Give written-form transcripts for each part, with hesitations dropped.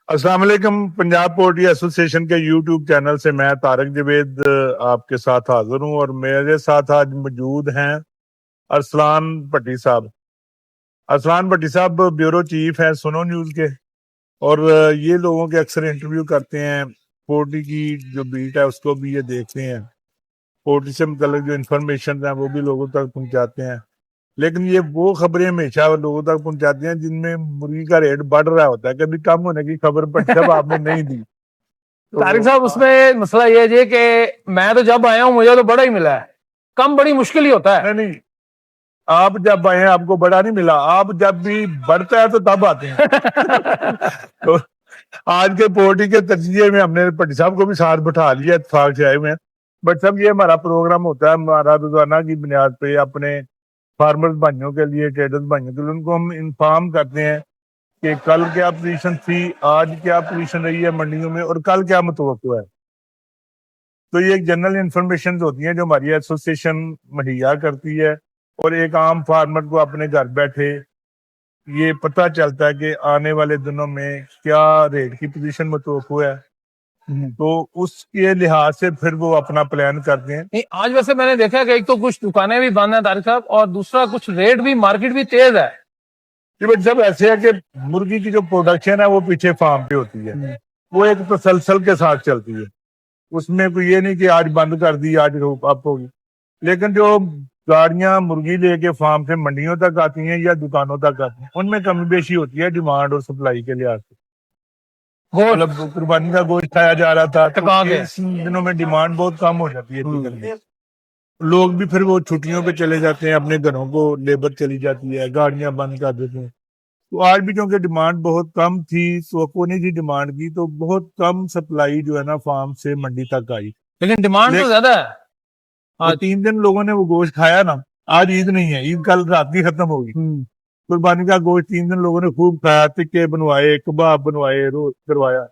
السلام علیکم. Punjab poultry association کے یوٹیوب چینل سے میں طارق جوید آپ کے ساتھ حاضر ہوں اور میرے ساتھ آج موجود ہیں ارسلان بھٹی صاحب. ارسلان بھٹی صاحب بیورو چیف ہیں سنو نیوز کے اور یہ لوگوں کے اکثر انٹرویو کرتے ہیں. پولٹری کی جو بیٹ ہے اس کو بھی یہ دیکھتے ہیں, پولٹری سے متعلق جو انفارمیشن ہیں وہ بھی لوگوں تک پہنچاتے ہیں. لیکن یہ وہ خبریں ہمیشہ لوگوں تک پہنچاتے ہیں جن میں مرغی کا ریٹ بڑھ رہا ہوتا ہے, کبھی کم ہونے کی خبر بٹ جب آپ نے نہیں دی. طارق صاحب اس میں مسئلہ یہ ہے کہ میں تو جب آیا ہوں مجھے تو بڑا ہی ملا ہے, کم بڑی مشکل ہی ہوتا ہے. نہیں, آپ جب آئے ہیں آپ کو بڑا نہیں ملا, آپ جب بھی بڑھتا ہے تو تب آتے ہیں. تو آج کے پولٹری کے تجزیے میں ہم نے بھٹی صاحب کو بھی ساتھ بٹھا لیا اتفاق سے آئے ہوئے ہیں. بٹ سب یہ ہمارا پروگرام ہوتا ہے, ہمارا روزانہ کی بنیاد پہ اپنے فارمرز بھائیوں کے لیے, ٹریڈرز بھائیوں کے لیے ان کو ہم انفارم کرتے ہیں کہ کل کیا پوزیشن تھی, آج کیا پوزیشن رہی ہے منڈیوں میں اور کل کیا متوقع ہے. تو یہ ایک جنرل انفارمیشن ہوتی ہیں جو ہماری ایسوسیشن مہیا کرتی ہے اور ایک عام فارمر کو اپنے گھر بیٹھے یہ پتہ چلتا ہے کہ آنے والے دنوں میں کیا ریٹ کی پوزیشن متوقع ہے. تو اس کے لحاظ سے پھر وہ اپنا پلان کرتے ہیں. آج ویسے میں نے دیکھا کہ ایک تو کچھ دکانیں بھی بند ہیں طارق صاحب, اور دوسرا کچھ ریٹ بھی مارکیٹ بھی تیز ہے. جب ایسے ہے کہ مرغی کی جو پروڈکشن ہے وہ پیچھے فارم پہ ہوتی ہے, وہ ایک تسلسل کے ساتھ چلتی ہے. اس میں کوئی یہ نہیں کہ آج بند کر دی آج اپ ہوگی. لیکن جو گاڑیاں مرغی لے کے فارم سے منڈیوں تک آتی ہیں یا دکانوں تک آتی ہیں ان میں کمی بیشی ہوتی ہے ڈیمانڈ اور سپلائی کے لحاظ سے. مطلب قربانی کا گوشت کھایا جا رہا تھا تو اس دنوں میں ڈیمانڈ بہت کم ہو جاتی ہے چکن کی. لوگ بھی پھر وہ چھٹیوں پہ چلے جاتے ہیں اپنے گھروں کو, لیبر چلی جاتی ہے, گاڑیاں بند کر دیتے ہیں. تو آج بھی کیونکہ ڈیمانڈ بہت کم تھی, توقع نہیں تھی ڈیمانڈ کی, تو بہت کم سپلائی جو ہے نا فارم سے منڈی تک آئی. لیکن ڈیمانڈ تو زیادہ ہے. 3 دن لوگوں نے وہ گوشت کھایا نا. آج عید نہیں ہے, عید کل رات کی ختم ہوگی. قربانی کا گوشت 3 دن لوگوں نے خوب کھایا, ٹکے بنوائے, کباب بنوائے, روز کروایا.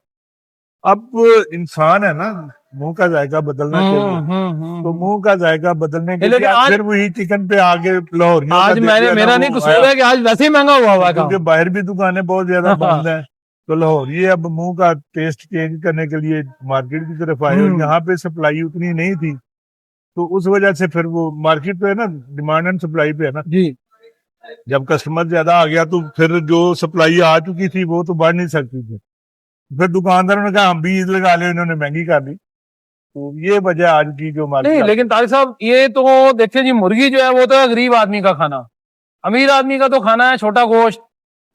اب انسان ہے نا, منہ کا ذائقہ بدلنا چاہیے, تو منہ کا ذائقہ بدلنے کے لیے پھر وہی چکن پہ آگے لاہور. آج میرا نہیں قصور ہے کہ آج ویسے ہی مہنگا ہوا ہے, کیونکہ باہر بھی دکانیں بہت زیادہ بند ہیں. تو لاہور یہ اب منہ کا ٹیسٹ چینج کرنے کے لیے مارکیٹ کی طرف آئے, اور یہاں پہ سپلائی اتنی نہیں تھی تو اس وجہ سے پھر وہ مارکیٹ پہ ہے نا, ڈیمانڈ اینڈ سپلائی پہ ہے نا جی. جب کسٹمر زیادہ آ گیا تو پھر جو سپلائی آ چکی تھی وہ تو بڑھ نہیں سکتی تھی. پھر دکانداروں نے کہا ہم بھی عید لگا لیں, انہوں نے مہنگی کر دی. تو یہ وجہ آج کی جو مارکیٹ. نہیں لیکن طارق صاحب یہ تو دیکھیں جی, مرغی جو ہے وہ تو ہے غریب آدمی کا کھانا. امیر آدمی کا تو کھانا ہے چھوٹا گوشت,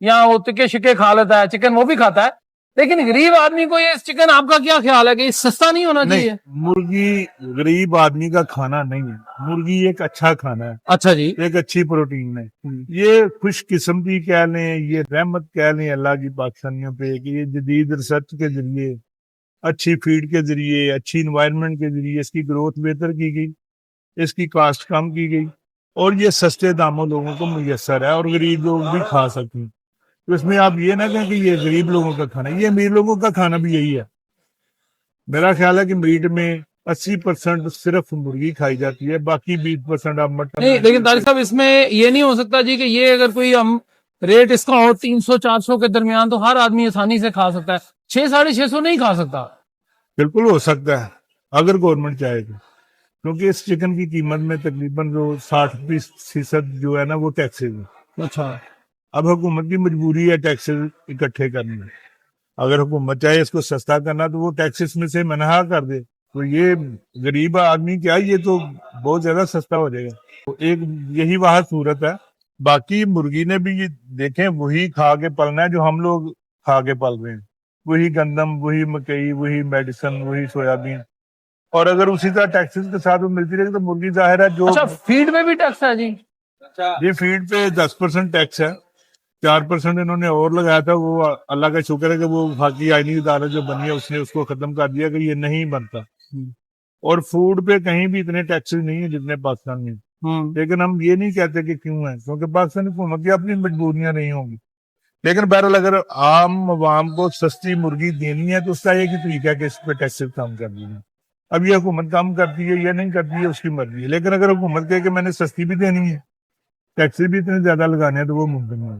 یا وہ ٹکے شکے کھا لیتا ہے, چکن وہ بھی کھاتا ہے. لیکن غریب آدمی کو یہ چکن, آپ کا کیا خیال ہے کہ یہ سستا نہیں ہونا چاہیے؟ مرغی غریب آدمی کا کھانا نہیں ہے, مرغی ایک اچھا کھانا ہے. اچھا جی, ایک اچھی پروٹین ہے. یہ خوش قسمتی کہہ لیں, یہ رحمت کہہ لیں اللہ کی پاکستانیوں پہ کہ یہ جدید ریسرچ کے ذریعے, اچھی فیڈ کے ذریعے, اچھی انوائرمنٹ کے ذریعے اس کی گروتھ بہتر کی گئی, اس کی کاسٹ کم کی گئی, اور یہ سستے داموں لوگوں کو میسر ہے اور غریب لوگ بھی کھا سکتے ہیں. تو اس میں آپ یہ نہ کہیں کہ یہ غریب لوگوں کا کھانا ہے, یہ امیر لوگوں کا کھانا بھی یہی ہے. میرا خیال ہے کہ میٹ میں 80% صرف مرغی کھائی جاتی ہے, باقی 20% آپ مٹن. نہیں لیکن طارق صاحب اس میں یہ نہیں ہو سکتا جی کہ یہ اگر کوئی ہم ریٹ اس کا ہو 300-400 کے درمیان تو ہر آدمی آسانی سے کھا سکتا ہے, 600-650 نہیں کھا سکتا. بالکل ہو سکتا ہے اگر گورنمنٹ چاہے تو, کیونکہ اس چکن کی قیمت میں تقریباً جو 60% جو ہے نا وہ ٹیکسز ہے. اچھا, اب حکومت کی مجبوری ہے ٹیکسز اکٹھے کرنے. اگر حکومت چاہے اس کو سستا کرنا تو وہ ٹیکسز میں سے منع کر دے, تو یہ غریب آدمی کیا, یہ تو بہت زیادہ سستا ہو جائے گا. تو ایک یہی واحد صورت ہے. باقی مرغی نے بھی یہ دیکھیں وہی کھا کے پلنا ہے جو ہم لوگ کھا کے پل رہے ہیں, وہی گندم, وہی مکئی, وہی میڈیسن, وہی سویابین. اور اگر اسی طرح ٹیکسز کے ساتھ وہ ملتی رہے تو مرغی ظاہر ہے جو. اچھا, فیڈ میں بھی ٹیکس ہے جی؟ یہ فیڈ پہ 10% ٹیکس ہے, 4% انہوں نے اور لگایا تھا. وہ اللہ کا شکر ہے کہ وہ وفاقی آئینی عدالت جو بنی ہے اس نے اس کو ختم کر دیا کہ یہ نہیں بنتا. اور فوڈ پہ کہیں بھی اتنے ٹیکسز نہیں ہیں جتنے پاکستان میں. لیکن ہم یہ نہیں کہتے کہ کیوں ہیں, کیونکہ پاکستانی حکومت کی اپنی مجبوریاں نہیں ہوں گی. لیکن بہرحال اگر عام عوام کو سستی مرغی دینی ہے تو اس کا ایک ہی طریقہ ہے کہ اس پہ ٹیکسز کم کر دینا. اب یہ حکومت کم کرتی ہے یا نہیں کرتی ہے اس کی مرضی ہے, لیکن اگر حکومت کہے کہ میں نے سستی بھی دینی ہے, ٹیکسز بھی اتنے زیادہ لگانے ہیں, تو وہ ممکن ہے.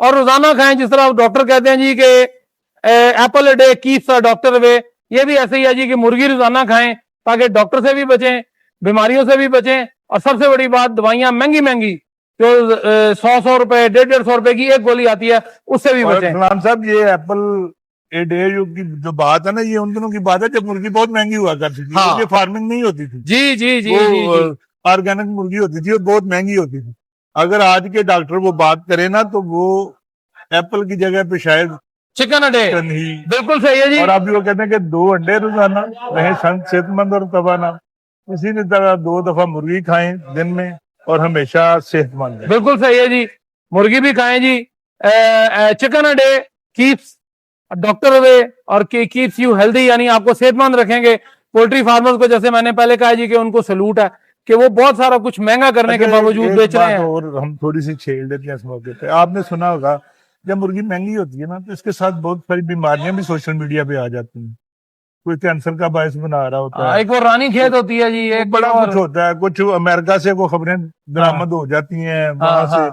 اور روزانہ کھائیں. جس طرح ڈاکٹر کہتے ہیں جی کہ apple a day keeps a doctor away, یہ بھی ایسے ہی ہے جی کہ مرغی روزانہ کھائیں تاکہ ڈاکٹر سے بھی بچیں, بیماریوں سے بھی بچیں, اور سب سے بڑی بات دوائیاں مہنگی مہنگی جو 100 روپے 150 روپے کی ایک گولی آتی ہے اس سے بھی بچیں. غلام صاحب یہ ایپل اے ڈے کی جو بات ہے نا, یہ ان دنوں کی بات ہے جب مرغی بہت مہنگی ہوا کرتی تھی. ہاں. یہ فارمنگ نہیں ہوتی تھی, جی جی جی وہ جی جی آرگینک مرغی ہوتی تھی اور بہت مہنگی ہوتی تھی. اگر آج کے ڈاکٹر وہ بات کرے نا تو وہ ایپل کی جگہ پہ شاید چکن اے ڈے چکن ہی. بالکل صحیح ہے جی. اور ابھی وہ کہتے ہیں کہ 2 انڈے روزانہ رہیں صحت مند اور توانا. اسی طرح 2 دفعہ مرغی کھائیں دن میں اور ہمیشہ صحت مند رہیں. بالکل صحیح ہے جی, مرغی بھی کھائیں جی. Chicken a day keeps doctor away اور کیپس یو ہیلدی, یعنی آپ کو صحت مند رکھیں گے. پولٹری فارمرز کو جیسے میں نے پہلے کہا جی کہ ان کو سلوٹ ہے کہ وہ بہت سارا کچھ مہنگا کرنے کے باوجود ایک بیچ رہے بات ہیں. اور ہم تھوڑی سی چھیڑ لیتے ہیں اس موقع پہ. آپ نے سنا ہوگا جب مرغی مہنگی ہوتی ہے نا تو اس کے ساتھ بہت ساری بیماریاں بھی سوشل میڈیا پہ آ جاتی ہیں. کوئی کینسر کا باعث بنا رہا ہوتا ہے, ایک وہ رانی کھیت ہوتی ہے جی, ایک بڑا اور کچھ ہوتا ہے. کچھ امریکہ سے وہ خبریں درآمد ہو جاتی ہیں وہاں سے,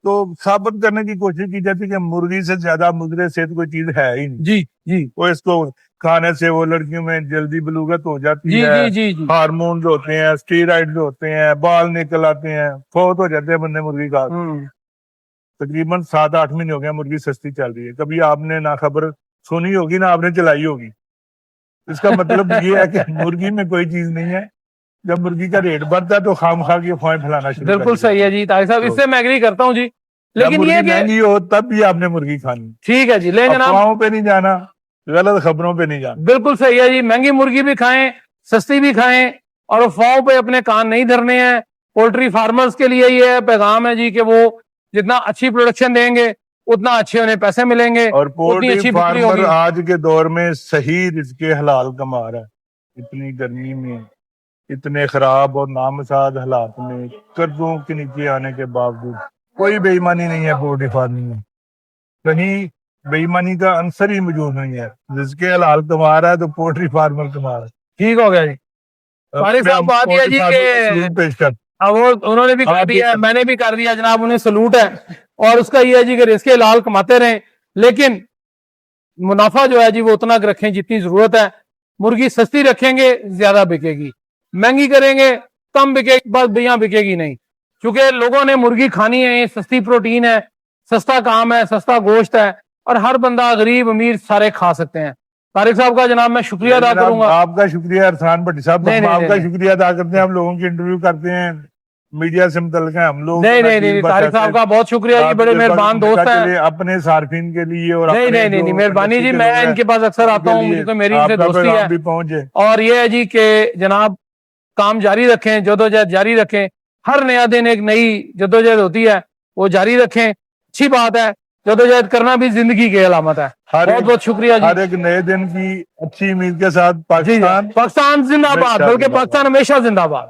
تو ثابت کرنے کی کوشش کی جاتی ہے کہ مرغی سے زیادہ مضر صحت کوئی چیز ہے ہی نہیں. جی جی وہ اس کو کھانے سے وہ لڑکیوں میں جلدی بلوغت ہو جاتی جی ہے, جی جی جی ہارمونز ہوتے ہیں, اسٹیرائڈز ہوتے ہیں, بال نکل آتے ہیں, فوت ہو جاتے ہیں بندے مرغی کا. تقریباً 7-8 مہینے ہو گئے مرغی سستی چل رہی ہے. کبھی آپ نے نہ خبر سنی ہوگی نہ آپ نے چلائی ہوگی. اس کا مطلب یہ ہے کہ مرغی میں کوئی چیز نہیں ہے. جب مرغی کا ریٹ بڑھتا ہے تو خام خواہ کی افواہیں پھیلانا شروع کر بالکل دیتے ہیں. صحیح ہے جی طارق صاحب, اس سے میں ایگری کرتا ہوں جی. جب لیکن مرغی یہ کہ مہنگی ہو تب بھی آپ نے مرغی کھانی. ٹھیک ہے جی, لیکن جناب افواہوں پہ نہیں جانا, غلط خبروں پہ نہیں جانا. بالکل صحیح ہے جی, مہنگی مرغی بھی کھائیں, سستی بھی کھائیں, اور افواہوں پہ اپنے کان نہیں دھرنے ہیں. پولٹری فارمرز کے لیے یہ پیغام ہے جی کہ وہ جتنا اچھی پروڈکشن دیں گے اتنا اچھے انہیں پیسے ملیں گے, اور اتنی پولٹری اچھی بکری فارمر ہوگی. آج کے دور میں صحیح رزق حلال کما رہا ہے. اتنی گرمی میں, اتنے خراب اور نامساعد حالات میں, قرضوں کے نیچے آنے کے باوجود کوئی بے ایمانی نہیں ہے پولٹری فارمنگ میں. کہیں بے ایمانی کا عنصر ہی موجود نہیں ہے. رزق حلال کما رہا ہے تو پولٹری فارمر کما رہا ہے. ٹھیک ہو گیا جی. طارق صاحب بات یہ ہے جی کہ پیش کر وہ انہوں نے بھی کر دیا, میں نے بھی کر دیا جناب, انہیں سلوٹ ہے. اور اس کا یہ ہے جی کہ رزق حلال کماتے رہیں, لیکن منافع جو ہے جی وہ اتنا رکھیں جتنی ضرورت ہے. مرغی سستی رکھیں گے زیادہ بکے گی, مہنگی کریں گے کم بکے گی, بس بیاں بکے گی نہیں. چونکہ لوگوں نے مرغی کھانی ہے, سستی پروٹین ہے, سستا کام ہے, سستا گوشت ہے, اور ہر بندہ غریب امیر سارے کھا سکتے ہیں. طارق صاحب کا جناب میں شکریہ ادا کروں گا. آپ کا شکریہ ارسلان بھٹی صاحب, ہم آپ کا شکریہ ادا کرتے ہیں. ہم لوگوں کی انٹرویو کرتے ہیں, میڈیا سے متعلق ہیں ہم لوگ. نہیں طارق صاحب کا بہت شکریہ جی, بڑے مہربان دوست ہیں. اپنے صارفین کے لیے اور نہیں مہربانی جی, میں ان کے پاس اکثر آتا ہوں کیونکہ میری ان سے دوستی ہے بھی پہنچے. اور یہ ہے جی کہ جناب کام جاری رکھیں, جدوجہد جاری رکھیں. ہر نیا دن ایک نئی جدوجہد ہوتی ہے, وہ جاری رکھیں. اچھی بات ہے, جدوجہد کرنا بھی زندگی کی علامت ہے. بہت بہت شکریہ جی. ہر ایک نئے دن کی اچھی امید کے ساتھ پاکستان زندہ باد, بلکہ پاکستان ہمیشہ زندہ باد.